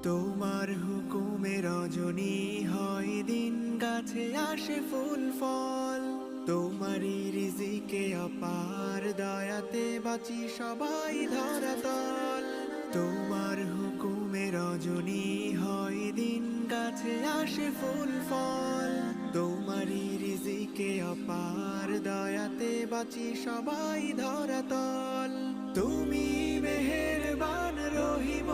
তোমার হুকুমে রজনী হয় দিন, গাছে আসে ফুল ফল। তোমারই রিজিকে অপার, দয়াতে বাঁচি সবাই ধরাতল। তোমার হুকুমে রজনী হয় দিন, গাছে আসে ফুল ফল। তোমারই রিজিকে অপার, দয়াতে বাঁচি সবাই ধরাতল। তুমি মেহেরবান রহিম